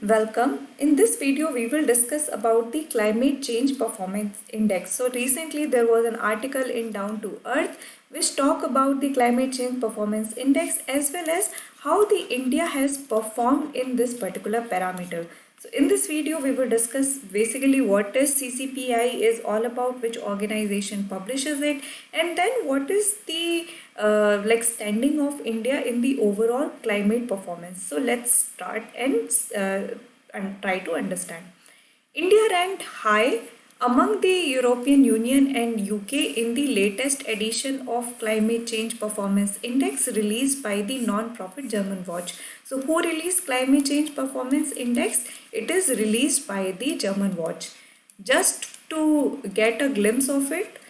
Welcome. In this video, we will discuss about the Climate Change Performance Index. So recently there was an article in Down to Earth which talk about the Climate Change Performance Index as well as how the India has performed in this particular parameter. So in this video, we will discuss basically what is CCPI is all about, which organization publishes it, and then what is the standing of India in the overall climate performance. So let's start and try to understand. India ranked high among the European Union and UK in the latest edition of Climate Change Performance Index released by the non-profit German Watch. So who released Climate Change Performance Index? It is released by the German Watch. Just to get a glimpse of it,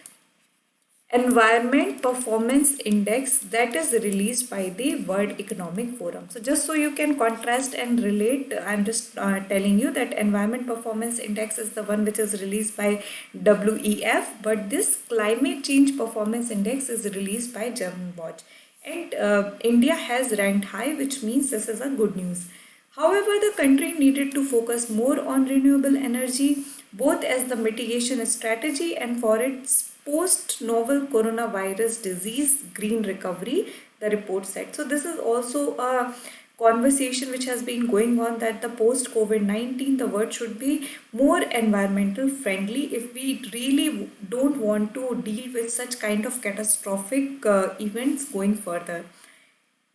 Environment Performance Index that is released by the World Economic Forum. So just so you can contrast and relate, I'm just telling you that Environment Performance Index is the one which is released by WEF, but this Climate Change Performance Index is released by German Watch. And India has ranked high, which means this is a good news. However, the country needed to focus more on renewable energy, both as the mitigation strategy and for its post-novel coronavirus disease green recovery, the report said. So this is also a conversation which has been going on that the post-COVID-19, the world should be more environmental friendly if we really don't want to deal with such kind of catastrophic events going further.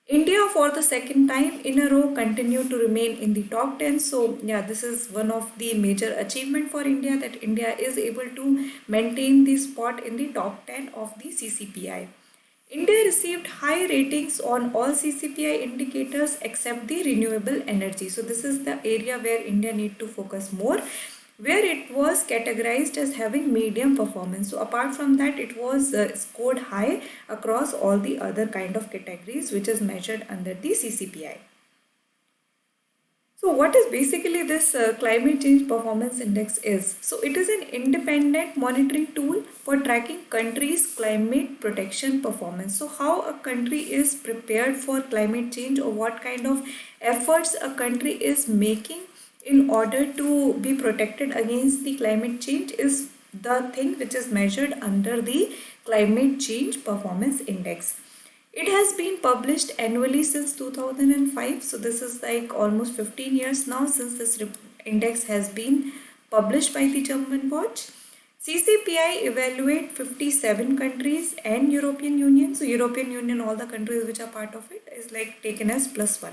India for the second time in a row continued to remain in the top 10. So yeah, this is one of the major achievement for India, that India is able to maintain the spot in the top 10 of the CCPI. India received high ratings on all CCPI indicators except the renewable energy. So this is the area where India need to focus more, where it was categorized as having medium performance. So apart from that, it was scored high across all the other kind of categories which is measured under the CCPI. So what is basically this climate change performance index is? So it is an independent monitoring tool for tracking countries' climate protection performance. So how a country is prepared for climate change, or what kind of efforts a country is making in order to be protected against the climate change, is the thing which is measured under the climate change performance index. It has been published annually since 2005. So this is like almost 15 years now since this index has been published by the German Watch. CCPI evaluate 57 countries and European Union. So European Union, all the countries which are part of it is like taken as +1,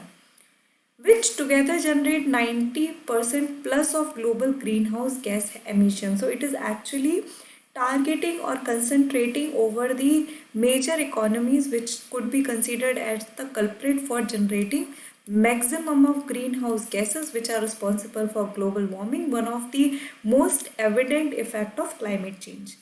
which together generate 90% plus of global greenhouse gas emissions. So it is actually targeting or concentrating over the major economies which could be considered as the culprit for generating maximum of greenhouse gases which are responsible for global warming, one of the most evident effect of climate change.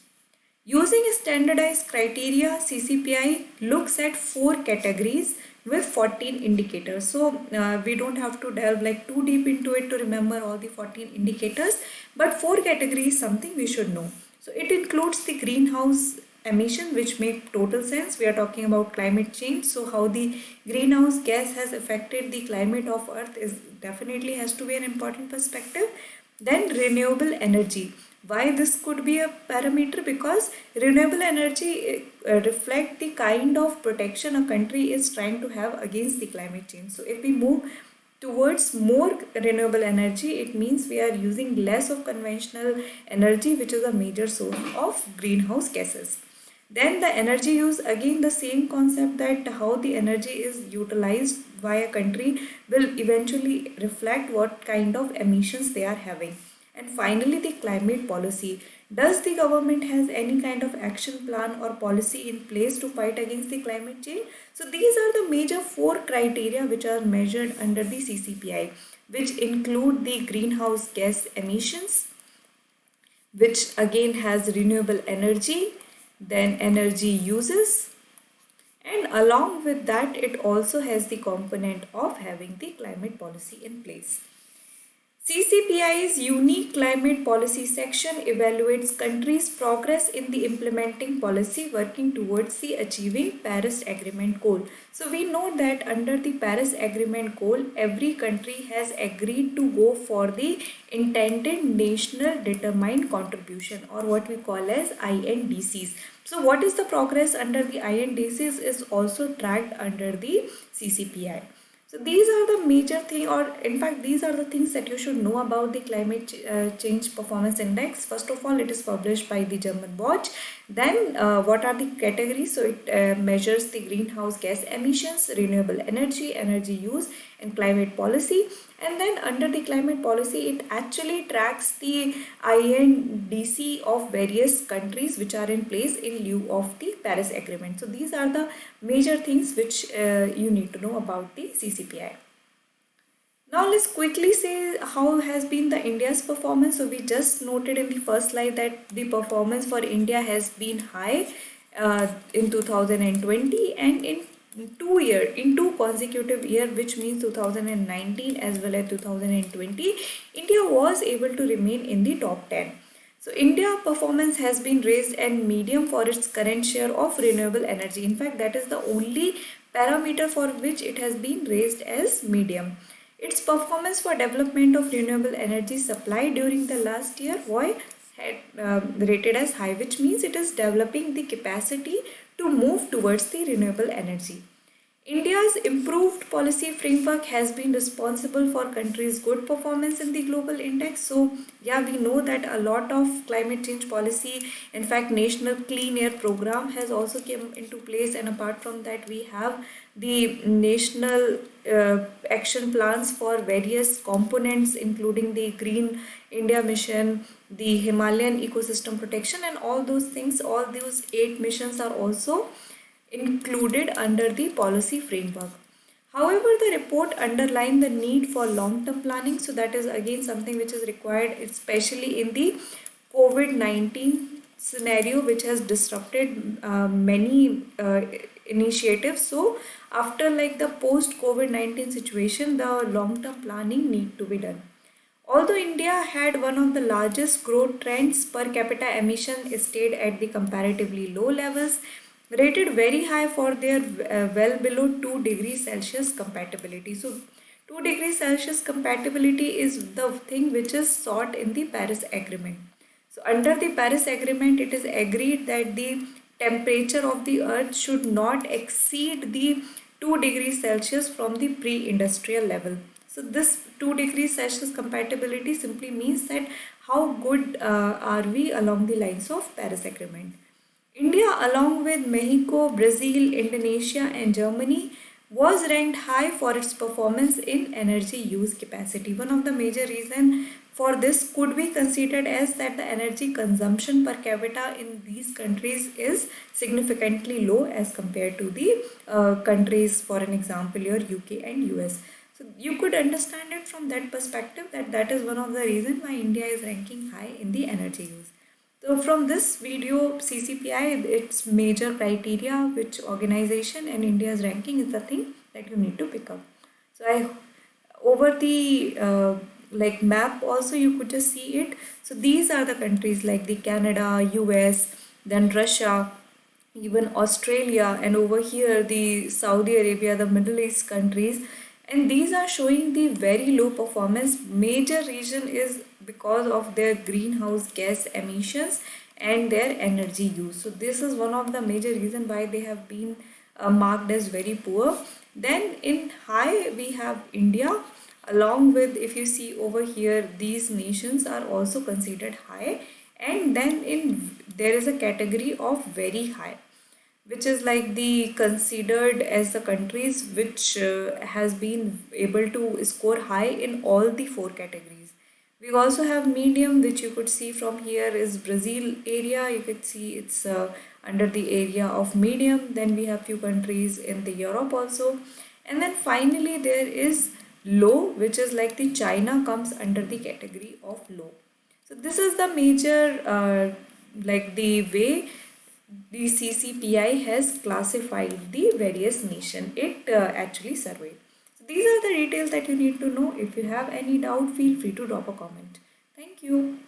Using standardized criteria, CCPI looks at 4 categories with 14 indicators. So we don't have to delve like too deep into it to remember all the 14 indicators, but 4 categories is something we should know. So it includes the greenhouse emission, which make total sense. We are talking about climate change. So how the greenhouse gas has affected the climate of Earth is definitely has to be an important perspective. Then renewable energy. Why this could be a parameter? Because renewable energy reflect the kind of protection a country is trying to have against the climate change. So if we move towards more renewable energy, it means we are using less of conventional energy, which is a major source of greenhouse gases. Then the energy use, again the same concept, that how the energy is utilized by a country will eventually reflect what kind of emissions they are having. And finally, the climate policy. Does the government has any kind of action plan or policy in place to fight against the climate change? So these are the major 4 criteria which are measured under the CCPI, which include the greenhouse gas emissions, which again has renewable energy, then energy uses, and along with that it also has the component of having the climate policy in place. CCPI's unique climate policy section evaluates countries' progress in the implementing policy working towards the achieving Paris Agreement goal. So we know that under the Paris Agreement goal, every country has agreed to go for the intended national determined contribution, or what we call as INDCs. So what is the progress under the INDCs is also tracked under the CCPI. So these are the major thing, or in fact these are the things that you should know about the climate change performance index. First of all, it is published by the German Watch. Then what are the categories? So it measures the greenhouse gas emissions, renewable energy, energy use, and climate policy. And then under the climate policy, it actually tracks the INDC of various countries which are in place in lieu of the Paris Agreement. So these are the major things which you need to know about the CCPI. Now let's quickly say how has been the India's performance. So we just noted in the first slide that the performance for India has been high in 2020, and in two consecutive years, which means 2019 as well as 2020, India was able to remain in the top 10. So India performance has been raised and medium for its current share of renewable energy. In fact, that is the only parameter for which it has been raised as medium. Its performance for development of renewable energy supply during the last year was rated as high, which means it is developing the capacity to move towards the renewable energy. India's improved policy framework has been responsible for countries' good performance in the global index. So, yeah, we know that a lot of climate change policy, in fact, National Clean Air Program has also come into place, and apart from that, we have the national action plans for various components, including the Green India Mission, the Himalayan Ecosystem Protection, and all those things. All those 8 missions are also included under the policy framework. However, the report underlined the need for long-term planning. So that is again something which is required, especially in the COVID-19 scenario, which has disrupted many initiatives. So after like the post-COVID-19 situation, the long-term planning need to be done. Although India had one of the largest growth trends, per capita emission stayed at the comparatively low levels, rated very high for their well below 2 degrees Celsius compatibility. So 2 degrees Celsius compatibility is the thing which is sought in the Paris Agreement. So under the Paris Agreement, it is agreed that the temperature of the earth should not exceed the 2 degrees Celsius from the pre-industrial level. So this 2 degrees Celsius compatibility simply means that how good are we along the lines of Paris Agreement. India, along with Mexico, Brazil, Indonesia, and Germany, was ranked high for its performance in energy use capacity. One of the major reasons for this could be considered as that the energy consumption per capita in these countries is significantly low as compared to the countries, for an example, your UK and US. So you could understand it from that perspective, that that is one of the reasons why India is ranking high in the energy use. So from this video, CCPI, its major criteria, which organization and India's ranking is the thing that you need to pick up. So I over the like map also you could just see it. So these are the countries like the Canada, US, then Russia, even Australia, and over here the Saudi Arabia, the Middle East countries, and these are showing the very low performance. Major reason is because of their greenhouse gas emissions and their energy use. So this is one of the major reason why they have been marked as very poor. Then in high we have India, along with, if you see over here, these nations are also considered high, and then in there is a category of very high, which is like the considered as the countries which has been able to score high in all the 4 categories. We also have medium, which you could see from here is Brazil area. You could see it's under the area of medium. Then we have few countries in the Europe also, and then finally there is low, which is like the China comes under the category of low. So this is the major like the way the CCPI has classified the various nation it actually surveyed. So These are the details that you need to know. If you have any doubt, feel free to drop a comment. Thank you.